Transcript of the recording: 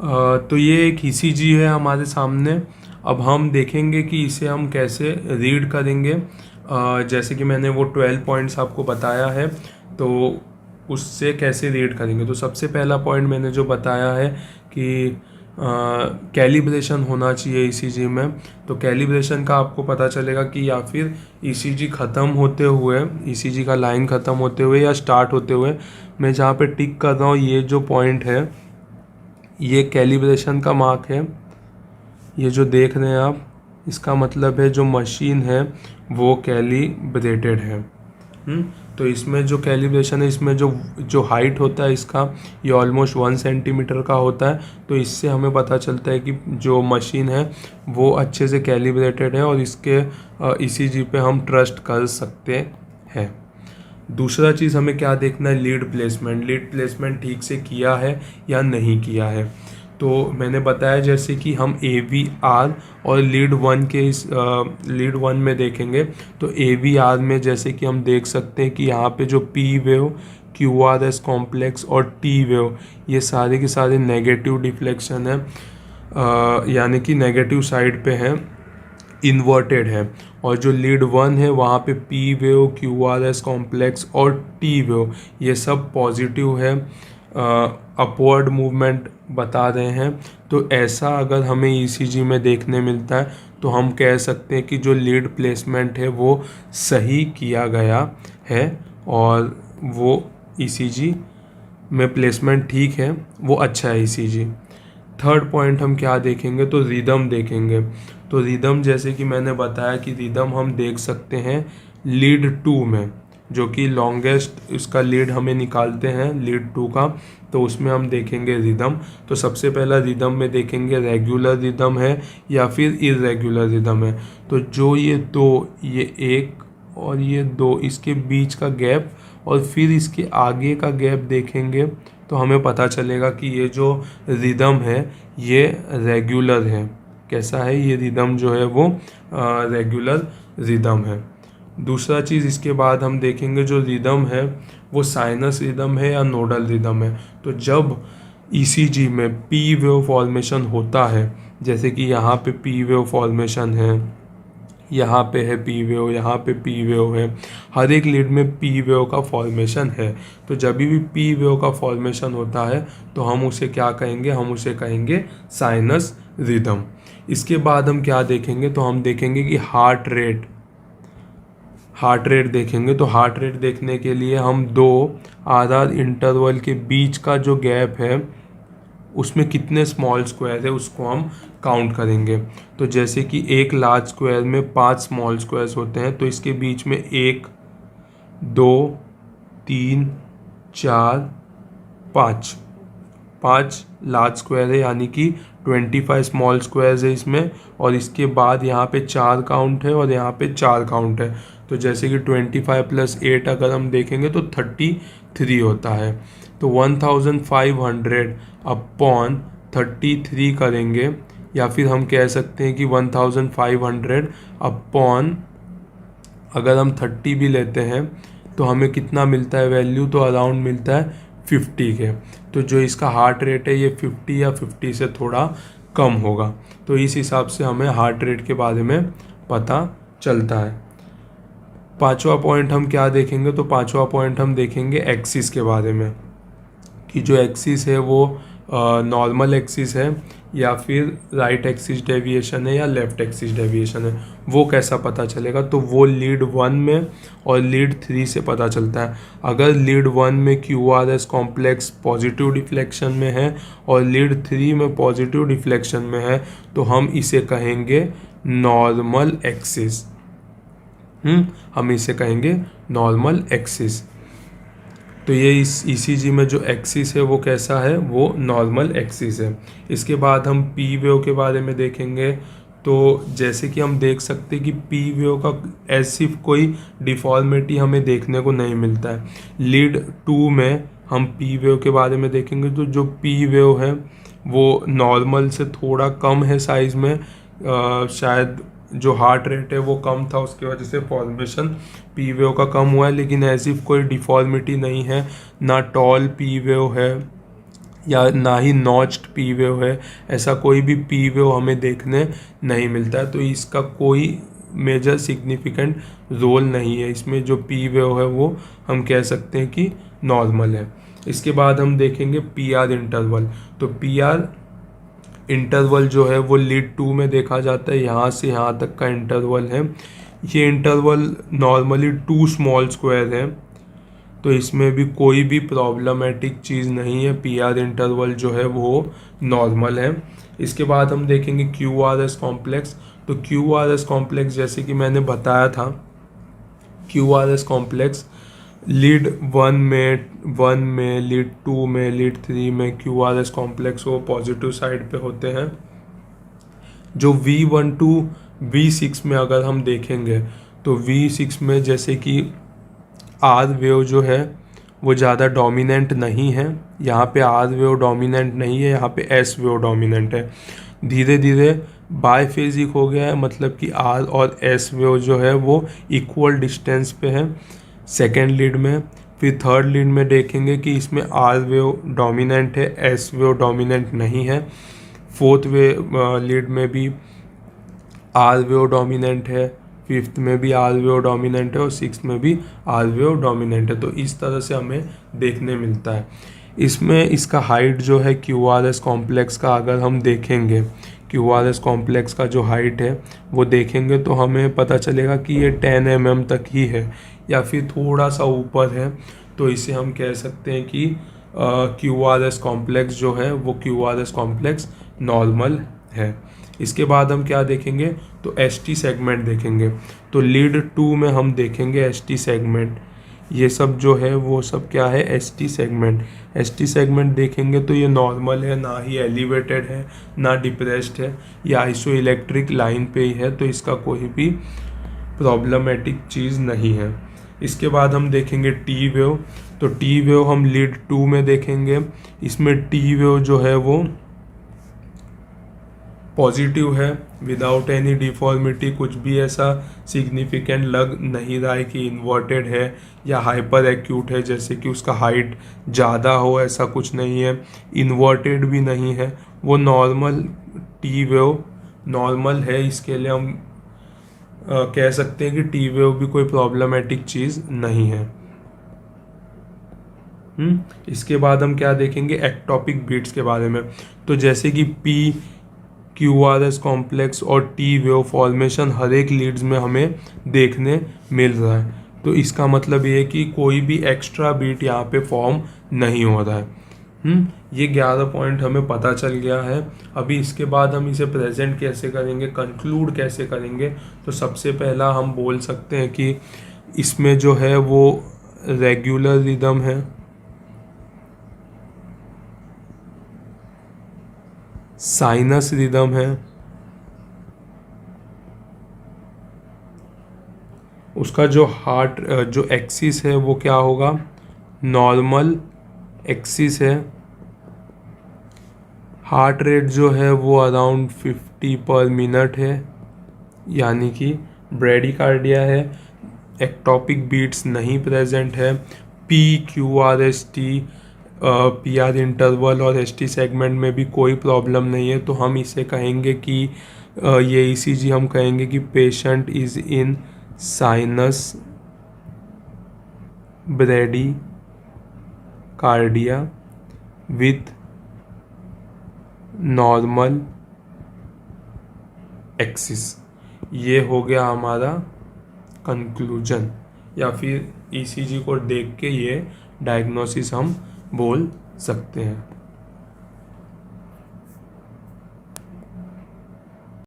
तो ये एक ईसीजी है हमारे सामने। अब हम देखेंगे कि इसे हम कैसे रीड करेंगे। जैसे कि मैंने वो 12 पॉइंट्स आपको बताया है, तो उससे कैसे रीड करेंगे। तो सबसे पहला पॉइंट मैंने जो बताया है कि कैलिब्रेशन होना चाहिए ईसीजी में। तो कैलिब्रेशन का आपको पता चलेगा कि या फिर ईसीजी ख़त्म होते हुए, ईसीजी का लाइन ख़त्म होते हुए या स्टार्ट होते हुए, मैं जहाँ पे टिक कर रहा हूँ ये जो पॉइंट है ये कैलिब्रेशन का मार्क है। ये जो देख रहे हैं आप, इसका मतलब है जो मशीन है वो कैलिब्रेटेड है। तो इसमें जो कैलिब्रेशन है, इसमें जो जो हाइट होता है इसका, ये ऑलमोस्ट 1 सेंटीमीटर का होता है। तो इससे हमें पता चलता है कि जो मशीन है वो अच्छे से कैलिब्रेटेड है और इसके ईसीजी पे हम ट्रस्ट कर सकते हैं। दूसरा चीज़ हमें क्या देखना है, लीड प्लेसमेंट। लीड प्लेसमेंट ठीक से किया है या नहीं किया है। तो मैंने बताया जैसे कि हम AVR और लीड वन में देखेंगे। तो AVR में जैसे कि हम देख सकते हैं कि यहाँ पे जो P वेव, QRS कॉम्प्लेक्स और T वेव, ये सारे के सारे नेगेटिव डिफ्लेक्शन है, यानी कि नेगेटिव साइड पे हैं, इन्वर्टेड है। और जो लीड वन है वहाँ पे P वेव, QRS कॉम्प्लेक्स और T वेव ये सब पॉजिटिव है, अपवर्ड मूवमेंट बता रहे हैं। तो ऐसा अगर हमें ईसीजी में देखने मिलता है तो हम कह सकते हैं कि जो लीड प्लेसमेंट है वो सही किया गया है और वो ईसीजी में प्लेसमेंट ठीक है, वो अच्छा है ईसीजी। थर्ड पॉइंट हम क्या देखेंगे, तो रिदम देखेंगे। तो रिदम जैसे कि मैंने बताया कि रिदम हम देख सकते हैं लीड 2 में, जो कि लॉन्गेस्ट इसका लीड हमें निकालते हैं लीड 2 का। तो उसमें हम देखेंगे रिदम। तो सबसे पहला रिदम में देखेंगे रेगुलर रिदम है या फिर इरेगुलर रिदम है। तो जो ये दो, ये एक और ये दो, इसके बीच का गैप और फिर इसके आगे का गैप देखेंगे तो हमें पता चलेगा कि ये जो रिदम है ये रेगुलर है। कैसा है ये रिदम जो है वो रेगुलर रिदम है। दूसरा चीज़ इसके बाद हम देखेंगे जो रिदम है वो साइनस रिदम है या नोडल रिदम है। तो जब ईसीजी में P वेव फॉर्मेशन होता है, जैसे कि यहाँ पे P वेव फॉर्मेशन है, यहाँ पे है P वेव, यहाँ पे P वेव है, हर एक लीड में P वेव का फॉर्मेशन है। तो जब भी P वेव का फॉर्मेशन होता है तो हम उसे क्या कहेंगे, हम उसे कहेंगे साइनस रिदम। इसके बाद हम क्या देखेंगे, तो हम देखेंगे कि हार्ट रेट देखेंगे। तो हार्ट रेट देखने के लिए हम दो आधार इंटरवल के बीच का जो गैप है उसमें कितने स्मॉल स्क्वायर है उसको हम काउंट करेंगे। तो जैसे कि एक लार्ज स्क्वायर में 5 स्मॉल स्क्वायर्स होते हैं, तो इसके बीच में 1 2 3 4 5 लार्ज स्क्वायर है, यानी कि 25 स्मॉल स्क्वायर्स है इसमें। और इसके बाद यहाँ पे 4 काउंट है और यहाँ पे 4 काउंट है। तो जैसे कि 25 + 8 अगर हम देखेंगे तो 33 होता है। तो 1500 अपॉन 33 करेंगे, या फिर हम कह सकते हैं कि 1500 अपॉन, अगर हम 30 भी लेते हैं तो हमें कितना मिलता है वैल्यू, तो अराउंड मिलता है 50 के। तो जो इसका हार्ट रेट है ये 50 या 50 से थोड़ा कम होगा। तो इस हिसाब से हमें हार्ट रेट के बारे में पता चलता है। पांचवा पॉइंट हम क्या देखेंगे, तो पांचवा पॉइंट हम देखेंगे एक्सिस के बारे में, कि जो एक्सिस है वो नॉर्मल एक्सिस है या फिर राइट एक्सिस डेविएशन है या लेफ्ट एक्सिस डेविएशन है, वो कैसा पता चलेगा। तो वो लीड 1 में और लीड 3 से पता चलता है। अगर लीड 1 में QRS कॉम्प्लेक्स पॉजिटिव डिफ्लेक्शन में है और लीड 3 में पॉजिटिव डिफ्लेक्शन में है तो हम इसे कहेंगे नॉर्मल एक्सिस। हम इसे कहेंगे नॉर्मल एक्सिस। तो ये इस ईसीजी में जो एक्सिस है वो कैसा है, वो नॉर्मल एक्सिस है। इसके बाद हम P वेव के बारे में देखेंगे। तो जैसे कि हम देख सकते हैं कि P वेव का ऐसी कोई डिफॉर्मिटी हमें देखने को नहीं मिलता है। लीड 2 में हम P वेव के बारे में देखेंगे तो जो P वेव है वो नॉर्मल से थोड़ा कम है साइज़ में, शायद जो हार्ट रेट है वो कम था उसकी वजह से फॉर्मेशन P वेव का कम हुआ है, लेकिन ऐसी कोई डिफॉर्मिटी नहीं है, ना टॉल P वेव है या ना ही नॉच्ड पी वेव है, ऐसा कोई भी पी वेव हमें देखने नहीं मिलता है। तो इसका कोई मेजर सिग्निफिकेंट रोल नहीं है इसमें। जो पी वेव है वो हम कह सकते हैं कि नॉर्मल है। इसके बाद हम देखेंगे पी आर इंटरवल। तो पी आर इंटरवल जो है वो लीड 2 में देखा जाता है, यहाँ से यहाँ तक का इंटरवल है। ये इंटरवल नॉर्मली 2 स्मॉल स्क्वायर है, तो इसमें भी कोई भी प्रॉब्लमेटिक चीज़ नहीं है। पी आर इंटरवल जो है वो नॉर्मल है। इसके बाद हम देखेंगे क्यू आर एस कॉम्प्लेक्स। तो क्यू आर एस कॉम्प्लेक्स जैसे कि मैंने बताया था, Q R S complex lead 1 में, लीड 2 में, लीड 3 में क्यू आर एस कॉम्प्लेक्स वो पॉजिटिव साइड पे होते हैं। जो V12 V6 में अगर हम देखेंगे तो V6 में जैसे कि आर वेव जो है वो ज़्यादा डोमिनेंट नहीं है, यहाँ पे आर वेव डोमिनेंट नहीं है, यहाँ पे एस वेव डोमिनेंट है। धीरे धीरे बायफेजिक हो गया है, मतलब कि आर और एस वेव जो है वो इक्वल डिस्टेंस पे है सेकेंड लीड में। फिर थर्ड लीड में देखेंगे कि इसमें आर वेव डोमिनेंट है, एस वेव डोमिनेंट नहीं है। फोर्थ लीड में भी आर वेव डोमिनेंट है, फिफ्थ में भी आर वेव डोमिनेंट है और सिक्स्थ में भी आर वेव डोमिनेंट है। तो इस तरह से हमें देखने मिलता है। इसमें इसका हाइट जो है क्यू आर एस कॉम्प्लेक्स का अगर हम देखेंगे, क्यू आर एस कॉम्प्लेक्स का जो हाइट है वो देखेंगे तो हमें पता चलेगा कि ये 10 mm तक ही है या फिर थोड़ा सा ऊपर है। तो इसे हम कह सकते हैं कि क्यू आर एस कॉम्प्लेक्स जो है वो Q R S complex normal है। इसके बाद हम क्या देखेंगे तो एस टी सेगमेंट देखेंगे। तो लीड 2 में हम देखेंगे एस टी सेगमेंट। ये सब जो है वो सब क्या है, S T segment. S T segment देखेंगे तो ये नॉर्मल है, ना ही एलिवेटेड है ना डिप्रेस्ड है, ये आइसो इलेक्ट्रिक लाइन पे ही है, तो इसका कोई भी प्रॉब्लमेटिक चीज़ नहीं है। इसके बाद हम देखेंगे टी वेव। तो टी वेव हम लीड 2 में देखेंगे। इसमें टी वेव जो है वो पॉजिटिव है, विदाउट एनी डिफॉर्मिटी। कुछ भी ऐसा सिग्निफिकेंट लग नहीं रहा है कि इन्वर्टेड है या हाइपर एक्यूट है, जैसे कि उसका हाइट ज़्यादा हो, ऐसा कुछ नहीं है। इन्वर्टेड भी नहीं है, वो नॉर्मल टी वेव नॉर्मल है। इसके लिए हम कह सकते हैं कि टी वेव भी कोई प्रॉब्लमेटिक चीज़ नहीं है। इसके बाद हम क्या देखेंगे एक्टॉपिक बीट्स के बारे में। तो जैसे कि P Q R S complex और टी वेव फॉर्मेशन हर एक लीड्स में हमें देखने मिल रहा है। तो इसका मतलब ये है कि कोई भी एक्स्ट्रा बीट यहाँ पे फॉर्म नहीं हो रहा है। ये 11 पॉइंट हमें पता चल गया है। अभी इसके बाद हम इसे प्रेजेंट कैसे करेंगे, कंक्लूड कैसे करेंगे। तो सबसे पहला हम बोल सकते हैं कि इसमें जो है वो रेगुलर रिदम है, साइनस रिदम है, उसका जो हार्ट जो एक्सिस है वो क्या होगा, नॉर्मल एक्सिस है। हार्ट रेट जो है वो अराउंड 50 पर मिनट है, यानी कि ब्रेडिकार्डिया है। एक्टॉपिक बीट्स नहीं प्रेजेंट है। P Q R S T P R interval और एस टी सेगमेंट में भी कोई प्रॉब्लम नहीं है। तो हम इसे कहेंगे कि ये ईसीजी हम कहेंगे कि patient is in sinus bradycardia with normal axis. ये हो गया हमारा कंक्लूजन, या फिर ईसीजी को देख के ये डायग्नोसिस हम बोल सकते हैं।